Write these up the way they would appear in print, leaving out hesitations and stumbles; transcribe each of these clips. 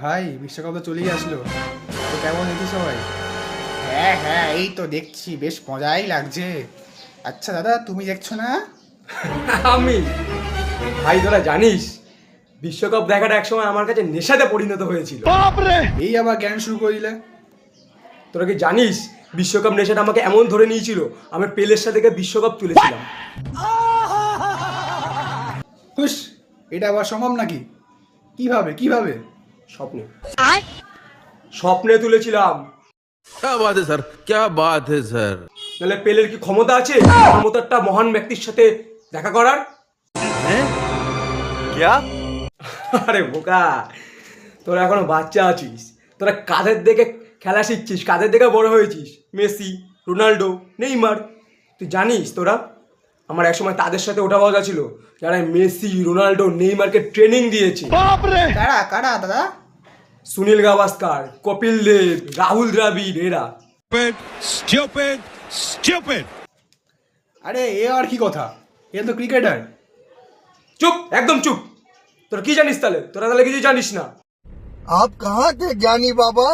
ভাই বিশ্বকাপ তো চলেই আসলো, তো কেমন দেখি সবাই? হ্যাঁ হ্যাঁ, এই তো দেখছি, বেশ মজাই লাগছে। আচ্ছা দাদা, তুমি দেখছো না? আমি ভাই তোরা জানিস বিশ্বকাপ দেখাটা একসময় আমার কাছে নেশাতে পরিণত হয়েছিল। এই আবার জ্ঞান শুরু করে দিলে। তোরা কি জানিস বিশ্বকাপ নেশাটা আমাকে এমন ধরে নিয়েছিল আমি পেলের সাথে গিয়ে বিশ্বকাপ তুলেছিলাম। হুস, এটা আবার সম্ভব নাকি? কিভাবে কিভাবে? স্বপ্নে স্বপ্নে তুলেছিলাম। क्या बात है सर, क्या बात है सर। নাহলে পেলের কি ক্ষমতা আছে আমার মতো একটা মহান ব্যক্তির সাথে দেখা করার? क्या? আরে বোকা, তোরা এখনো বাচ্চা আছিস। তোরা কাদের দেখে খেলা শিখছিস, কাদের দেখে বড় হয়েছিস? Messi, Ronaldo, Neymar. তুই জানিস তোরা আমার একসময় তাদের সাথে ওঠা বসা ছিল যারা মেসি, রোনাল্ডো, নেইমারকে ট্রেনিং দিয়েছে। কারা কারা দাদা? সুনীল গাভাস্কার, কপিল দেব, রাহুল দ্রাবিড়, এরা। Stupid! Stupid! আরে এ আর কি কথা, এ তো ক্রিকেটার। চুপ, একদম চুপ। তোরা কি জানিস তাহলে? তোরা তাহলে কিছু জানিস না। आप कहाँ थे ज्ञानी बाबा?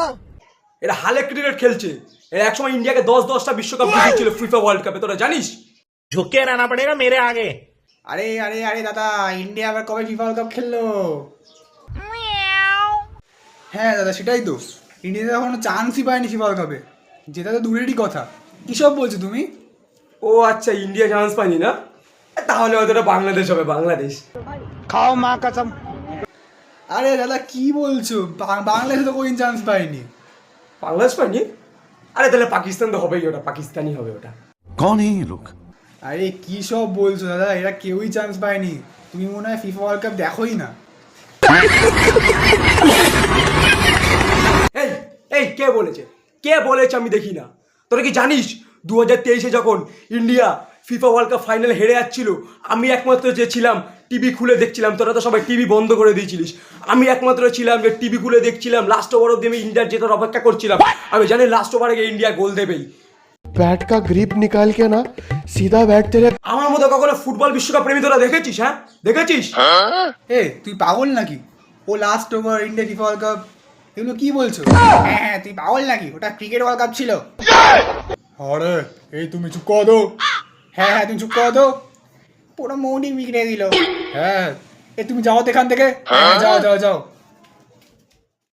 এরা হালে ক্রিকেট খেলছে। এরা একসময় ইন্ডিয়াকে 10-10টা বিশ্বকাপ জিতিয়েছিল ফিফা ওয়ার্ল্ড কাপে, তোরা জানিস? झुक के रहना पड़ेगा मेरे आगे। আরে আরে আরে দাদা, ইন্ডিয়া আবার কবে ফিফা ওয়ার্ল্ড কাপ খেললো? হ্যাঁ দাদা, সেটাই তো। ইন্ডিয়া তো এখনো চান্সই পায়নি ফিফা ওয়ার্ল্ড কাপে, যেটা তো দূরেরই কথা। কী সব বলছো তুমি? ও আচ্ছা, ইন্ডিয়া চান্স পায়নি না? তাহলে হয়তো এটা বাংলাদেশ হবে, বাংলাদেশ। खाओ माँ कसम। আরে দাদা কি বলছো, বাংলাদেশে তো কোনোদিন চান্স পায়নি। বাংলাদেশ পায়নি? আরে তাহলে পাকিস্তান তো হবেই, ওটা পাকিস্তানি হবে ওটা। कौन है ये लोग? আরে কি সব বলছো দাদা, এরা কেউই চান্স পায়নি। তুমি মনে হয় ফিফা ওয়ার্ল্ড কাপ দেখোই না। এই এই কে বলেছে? কে বলেছে আমি দেখি না? তোরা কি জানিস 2023-এ যখন ইন্ডিয়া ফিফা ওয়ার্ল্ড কাপ ফাইনালে হেরে যাচ্ছিল, আমি একমাত্র যে ছিলাম টিভি খুলে দেখছিলাম। তোরা তো সবাই টিভি বন্ধ করে দিয়েছিলিস। আমি একমাত্র ছিলাম যে টিভি খুলে দেখছিলাম। লাস্ট ওভার অব্দি আমি ইন্ডিয়ার জেতার অপেক্ষা করছিলাম। আমি জানি লাস্ট ওভারে গিয়ে ইন্ডিয়া গোল দেবেই। बैट का ग्रिप निकाल के ना सीधा बैट तेरे। আমার মতো কখনো ফুটবল বিশ্বকাপ প্রেমী তোরা দেখেছিস? হ্যাঁ দেখেছিস? এ তুই পাগল নাকি? ও last over India FIFA world cup, এগুলো কি বলছো? হ্যাঁ হ্যাঁ, তুই পাগল নাকি? ওটা ক্রিকেট ওয়ার্ল্ড কাপ ছিল। আরে এই তুমি চুপ কর দো। হ্যাঁ হ্যাঁ, তুমি চুপ কর দো। পুরো মৌনি বিগড়ে দিল। হ্যাঁ, এ তুমি যাও তো এখান থেকে। হ্যাঁ যাও যাও যাও।